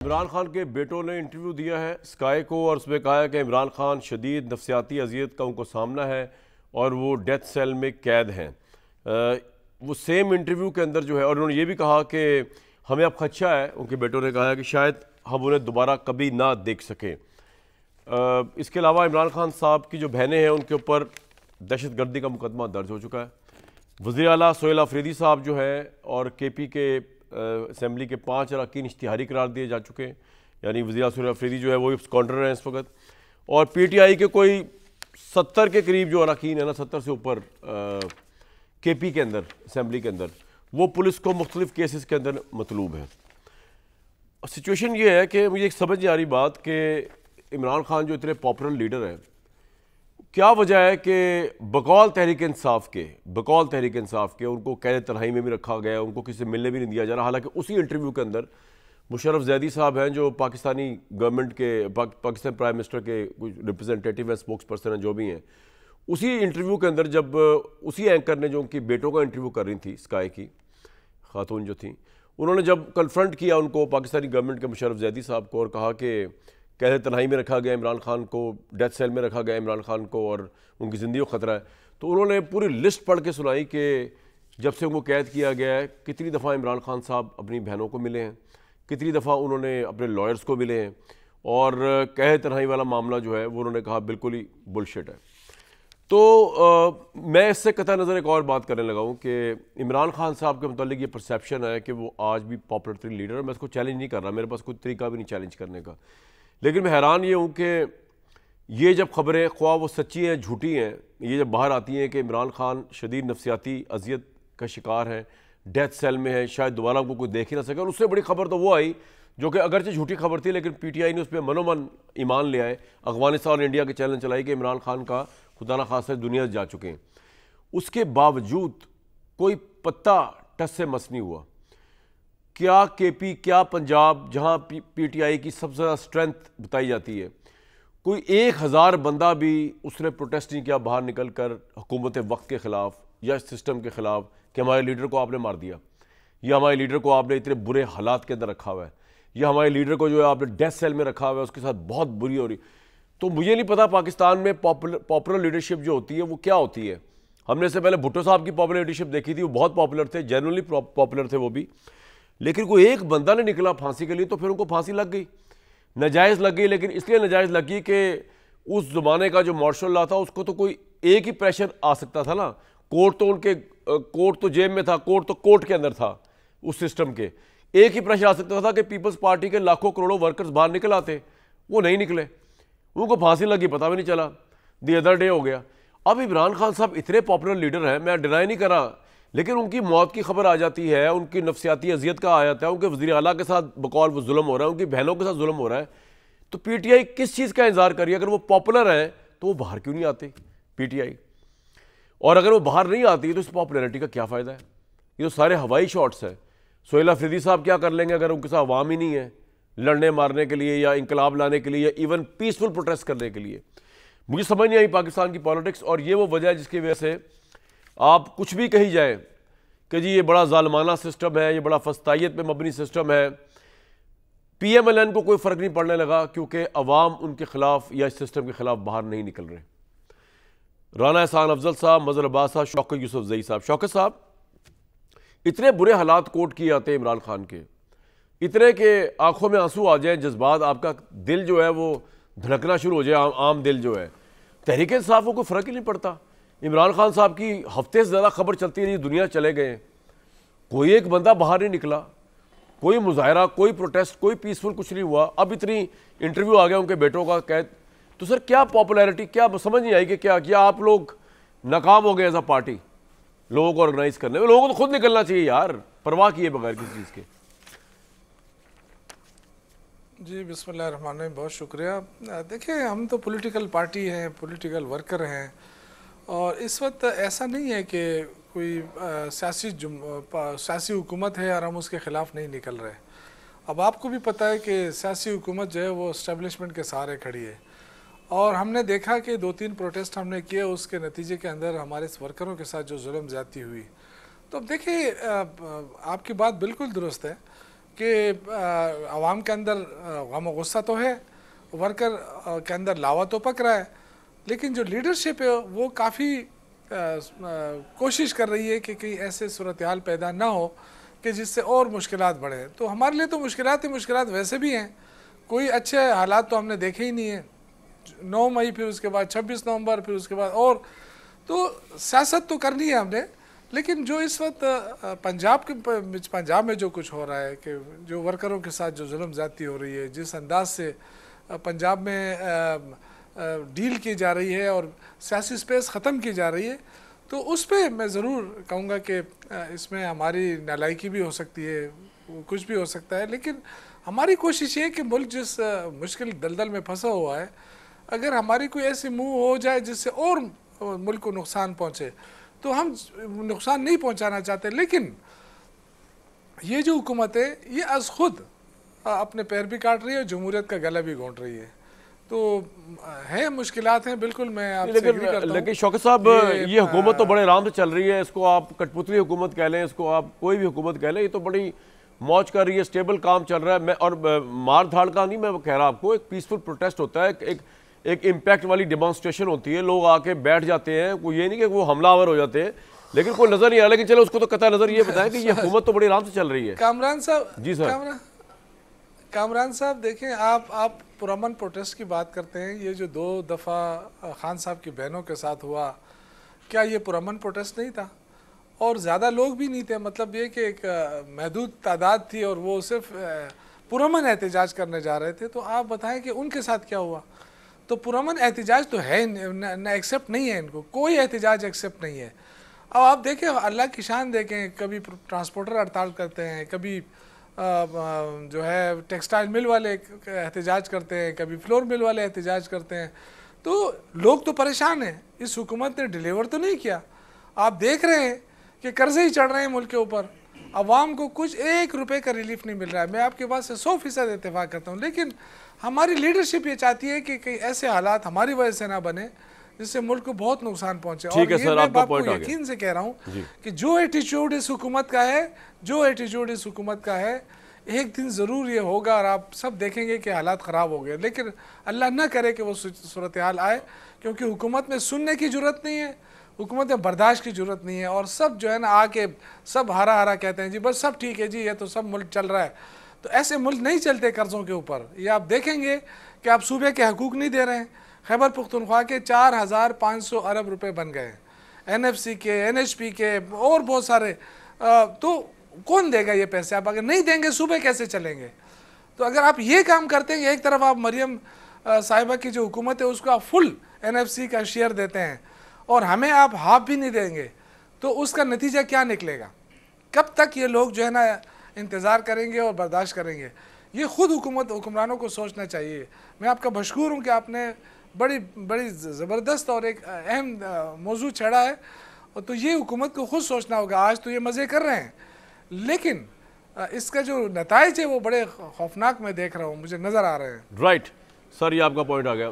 इमरान खान के बेटों ने इंटरव्यू दिया है स्काई को और उसमें कहा है कि इमरान खान शदीद नफसियाती अजियत का उनको सामना है और वो डेथ सेल में कैद हैं। वो सेम इंटरव्यू के अंदर जो है, और उन्होंने ये भी कहा कि हमें अब खदशा है, उनके बेटों ने कहा है कि शायद हम उन्हें दोबारा कभी ना देख सकें। इसके अलावा इमरान खान साहब की जो बहनें हैं उनके ऊपर दहशतगर्दी का मुकदमा दर्ज हो चुका है। वज़ीर आला सोहेल अफरीदी साहब जो है और KP के असम्बली के 5 अरकान इश्तिहारी करार दिए जा चुके हैं, यानी वज़ीर सोहेल अफरीदी जो है वो स्कॉन्डर हैं इस वक्त। और PTI के कोई 70 के करीब जो अरकान है ना, 70 से ऊपर KP के अंदर असम्बली के अंदर, वो पुलिस को मुख्तलिफ केसेस के अंदर मतलूब है। सिचुएशन ये है कि मुझे एक समझ नहीं आ रही बात कि इमरान खान जो इतने पॉपुलर लीडर हैं, क्या वजह है कि बकौल तहरीक इंसाफ के उनको कैद तन्हाई में भी रखा गया, उनको किसी से मिलने भी नहीं दिया जा रहा। हालांकि उसी इंटरव्यू के अंदर मुशर्रफ ज़ैदी साहब हैं जो पाकिस्तानी गवर्नमेंट के पाकिस्तान प्राइम मिनिस्टर के कुछ रिप्रेजेंटेटिव हैं, स्पोक्स पर्सन हैं, जो भी हैं, उसी इंटरव्यू के अंदर जब उसी एंकर ने जो उनकी बेटों का इंटरव्यू कर रही थी, स्काई की खातून जो थी, उन्होंने जब कन्फ्रंट किया उनको, पाकिस्तानी गवर्नमेंट के मुशर्रफ ज़ैदी साहब को, और कहा कि कैद तन्हाई में रखा गया इमरान खान को, डेथ सेल में रखा गया इमरान खान को और उनकी ज़िंदगी को ख़तरा है, तो उन्होंने पूरी लिस्ट पढ़ के सुनाई कि जब से उनको कैद किया गया है कितनी दफ़ा इमरान खान साहब अपनी बहनों को मिले हैं, कितनी दफ़ा उन्होंने अपने लॉयर्स को मिले हैं, और कैद तन्हाई वाला मामला जो है वो उन्होंने कहा बिल्कुल ही बुलशिट है। तो मैं इससे कतई नज़र एक और बात करने लगा हूँ कि इमरान खान साहब के मुतालिक ये परसेप्शन है कि वो आज भी पॉपुलर तरीन लीडर है। मैं इसको चैलेंज नहीं कर रहा, मेरे पास कोई तरीका भी नहीं चैलेंज करने का, लेकिन मैं हैरान ये हूँ कि ये जब खबरें ख्वाह वो सच्ची हैं झूठी हैं, ये जब बाहर आती हैं कि इमरान खान शदीद नफसियाती अजियत का शिकार है, डेथ सेल में है, शायद दोबारा उनको कोई देख ही ना सके, और उससे बड़ी खबर तो वो आई जो कि अगरचे झूठी खबर थी लेकिन PTI ने उस पर मनोमन ईमान ले आए, अफगानिस्तान और इंडिया के चैनल चलाई कि इमरान खान का खुदा ना खासा दुनिया जा चुके हैं। उसके बावजूद कोई पत्ता टस से मस नहीं हुआ। क्या KP, क्या पंजाब, जहाँ PTI की सबसे ज़्यादा स्ट्रेंथ बताई जाती है, कोई 1000 बंदा भी उसने प्रोटेस्ट नहीं किया बाहर निकल कर हुकूमत वक्त के ख़िलाफ़ या सिस्टम के ख़िलाफ़ कि हमारे लीडर को आपने मार दिया, या हमारे लीडर को आपने इतने बुरे हालात के अंदर रखा हुआ है, या हमारे लीडर को जो है आपने डेथ सेल में रखा हुआ है, उसके साथ बहुत बुरी हो रही। तो मुझे नहीं पता पाकिस्तान में पॉपुलर लीडरशिप जो होती है वो क्या होती है। हमने इससे पहले भुट्टो साहब की पॉपुलर लीडरशिप देखी थी, वो बहुत पॉपुलर थे, जेन्युइनली पॉपुलर थे वो भी, लेकिन कोई एक बंदा नहीं निकला फांसी के लिए, तो फिर उनको फांसी लग गई, नाजायज़ लग गई। लेकिन इसलिए नाजायज़ लगी कि उस ज़माने का जो मार्शल लॉ था उसको तो कोई एक ही प्रेशर आ सकता था ना, कोर्ट तो जेब में था, कोर्ट तो कोर्ट के अंदर था, उस सिस्टम के एक ही प्रेशर आ सकता था कि पीपल्स पार्टी के लाखों करोड़ों वर्कर्स बाहर निकल आते, वो नहीं निकले, उनको फांसी लगी, पता भी नहीं चला, दी अदर डे हो गया। अब इमरान खान साहब इतने पॉपुलर लीडर हैं, मैं डिनाई नहीं कर रहा, लेकिन उनकी मौत की खबर आ जाती है, उनकी नफसियाती अजियत का आ जाता है, उनके वज़ीर आला के साथ बकौल वो जुल्म हो रहा है, उनकी बहनों के साथ जुल्म हो रहा है, तो PTI किस चीज़ का इंतजार करिए। अगर वो पॉपुलर है तो वो बाहर क्यों नहीं आते PTI, और अगर वो बाहर नहीं आती तो इस पॉपुलैरिटी का क्या फ़ायदा है। ये तो सारे हवाई शॉट्स हैं। सोहेल अफरीदी साहब क्या कर लेंगे अगर उनके साथ अवाम ही नहीं है लड़ने मारने के लिए या इंकलाब लाने के लिए या इवन पीसफुल प्रोटेस्ट करने के लिए। मुझे समझ नहीं आई पाकिस्तान की पॉलिटिक्स, और ये वो वजह है जिसकी वजह से आप कुछ भी कही जाए कि जी ये बड़ा जालमाना सिस्टम है, ये बड़ा फस्तायत पे मबनी सिस्टम है, PMLN को कोई फ़र्क नहीं पड़ने लगा क्योंकि अवाम उनके खिलाफ या इस सिस्टम के खिलाफ बाहर नहीं निकल रहे। राना एहसान अफजल साहब, मजहर अब्बास साहब, शौकत यूसुफजई साहब, शौकत साहब, इतने बुरे हालात कोट किए जाते हैं इमरान खान के, इतने के आंखों में आंसू आ जाए, जज्बात, आपका दिल जो है वो धड़कना शुरू हो जाए, आम दिल जो है। तहरीक इंसाफ को कोई फ़र्क ही नहीं पड़ता। इमरान खान साहब की हफ्ते से ज़्यादा खबर चलती रही, दुनिया चले गए, कोई एक बंदा बाहर नहीं निकला, कोई मुजाहरा, कोई प्रोटेस्ट, कोई पीसफुल कुछ नहीं हुआ। अब इतनी इंटरव्यू आ गया उनके बेटों का कैद, तो सर क्या पॉपुलैरिटी, क्या समझ नहीं आई कि क्या आप लोग नाकाम हो गए एज अ पार्टी लोगों को ऑर्गेनाइज करने में। लोगों को तो खुद निकलना चाहिए यार, परवाह किए बगैर किसी चीज़ के। जी बिस्मिल्लाहिर्रहमानिर्रहीम, बहुत शुक्रिया। देखिए, हम तो पॉलिटिकल पार्टी हैं, पॉलिटिकल वर्कर हैं, और इस वक्त ऐसा नहीं है कि कोई सियासी हुकूमत है और हम उसके ख़िलाफ़ नहीं निकल रहे। अब आपको भी पता है कि सियासी हुकूमत जो है वो इस्टेब्लिशमेंट के सहारे खड़ी है, और हमने देखा कि 2-3 प्रोटेस्ट हमने किए, उसके नतीजे के अंदर हमारे वर्करों के साथ जो जुल्म ज़्यादती हुई। तो अब देखिए, आपकी बात बिल्कुल दुरुस्त है कि आवाम के अंदर गम और गुस्सा तो है, वर्कर के अंदर लावा तो पक रहा है, लेकिन जो लीडरशिप है वो काफ़ी कोशिश कर रही है कि कहीं ऐसे सूरत हाल पैदा ना हो कि जिससे और मुश्किलात बढ़े। तो हमारे लिए तो मुश्किलात ही मुश्किलात वैसे भी हैं, कोई अच्छे हालात तो हमने देखे ही नहीं है। 9 मई, फिर उसके बाद 26 नवंबर, फिर उसके बाद और, तो सियासत तो करनी है हमने, लेकिन जो इस वक्त पंजाब में जो कुछ हो रहा है कि जो वर्करों के साथ जो जुल्म ज़्यादती हो रही है, जिस अंदाज से पंजाब में डील की जा रही है और सियासी स्पेस ख़त्म की जा रही है, तो उस पर मैं ज़रूर कहूँगा कि इसमें हमारी नालायकी भी हो सकती है, कुछ भी हो सकता है, लेकिन हमारी कोशिश ये है कि मुल्क जिस मुश्किल दलदल में फंसा हुआ है, अगर हमारी कोई ऐसी मूव हो जाए जिससे और मुल्क को नुकसान पहुँचे, तो हम नुकसान नहीं पहुँचाना चाहते, लेकिन ये जो हुकूमत है ये अज खुद अपने पैर भी काट रही है, जमहूरियत का गला भी घोंट रही है। तो है, मुश्किलात हैं, बिल्कुल मैं आपसे एग्री करता हूं। लेकिन शौकत साहब, ये हुकूमत तो बड़े आराम से चल रही है, इसको आप कठपुतली हुकूमत कह लें, इसको आप कोई भी हुकूमत कह लें, ये तो बड़ी मौज कर रही है, स्टेबल काम चल रहा है। मैं और मार धाड़ का नहीं मैं कह रहा आपको, एक पीसफुल प्रोटेस्ट होता है, एक इम्पैक्ट वाली डेमोन्स्ट्रेशन होती है, लोग आके बैठ जाते हैं, कोई ये नहीं कि वो हमलावर हो जाते हैं, लेकिन कोई नजर नहीं आ रहा। लेकिन चलो उसको तो कतई नजर ये बताएं कि ये हुकूमत तो बड़ी आराम से चल रही है। कामरान साहब, जी सर। कामरान साहब देखें, आप पुरअमन प्रोटेस्ट की बात करते हैं, ये जो 2 दफ़ा खान साहब की बहनों के साथ हुआ, क्या ये पुरअमन प्रोटेस्ट नहीं था? और ज़्यादा लोग भी नहीं थे, मतलब ये कि एक महदूद तादाद थी और वो सिर्फ पुरअमन एहतजाज करने जा रहे थे। तो आप बताएं कि उनके साथ क्या हुआ? तो पुरअमन एहतजाज तो है न एक्सेप्ट नहीं है, इनको कोई एहतजाज एक्सेप्ट नहीं है। अब आप देखें, अल्लाह की शान देखें, कभी ट्रांसपोर्टर हड़ताल करते हैं, कभी जो है टेक्सटाइल मिल वाले एहतजाज करते हैं, कभी फ्लोर मिल वाले एहतजाज करते हैं। तो लोग तो परेशान हैं, इस हुकूमत ने डिलीवर तो नहीं किया। आप देख रहे हैं कि कर्जे ही चढ़ रहे हैं मुल्क के ऊपर, अवाम को कुछ 1 रुपये का रिलीफ नहीं मिल रहा है। मैं आपके बात से 100% इत्तेफाक करता हूँ, लेकिन हमारी लीडरशिप ये चाहती है कि कहीं ऐसे हालात हमारी वजह से ना बने जिससे मुल्क को बहुत नुकसान पहुंचे। और ये मैं आपको यकीन से कह रहा हूँ कि जो एटीट्यूड इस हुकूमत का है, एक दिन ज़रूर ये होगा और आप सब देखेंगे कि हालात ख़राब हो गए। लेकिन अल्लाह ना करे कि वो सूरत हाल आए, क्योंकि हुकूमत में सुनने की ज़रूरत नहीं है, हुकूमत में बर्दाश्त की ज़रूरत नहीं है। और सब जो है ना आके सब हरा हरा कहते हैं जी बस सब ठीक है जी, ये तो सब मुल्क चल रहा है। तो ऐसे मुल्क नहीं चलते कर्ज़ों के ऊपर। ये आप देखेंगे कि आप सूबे के हकूक़ नहीं दे रहे हैं। खैबर पुख्तनख्वा के 4500 अरब रुपए बन गए, NFC के, NHP के और बहुत सारे। तो कौन देगा ये पैसे? आप अगर नहीं देंगे सूबे कैसे चलेंगे? तो अगर आप ये काम करते हैं, एक तरफ आप मरियम साहिबा की जो हुकूमत है उसको आप फुल NFC का शेयर देते हैं और हमें आप हाफ भी नहीं देंगे, तो उसका नतीजा क्या निकलेगा? कब तक ये लोग जो है ना इंतज़ार करेंगे और बर्दाश्त करेंगे? ये खुद हुक्मरानों को सोचना चाहिए। मैं आपका मशकूर हूँ कि आपने बड़ी ज़बरदस्त और एक अहम मौजू छेड़ा है, और तो ये हुकूमत को खुद सोचना होगा। आज तो ये मज़े कर रहे हैं, लेकिन इसका जो नताइज है वो बड़े खौफनाक मैं देख रहा हूँ, मुझे नज़र आ रहे हैं। राइट सर, ये आपका पॉइंट आ गया।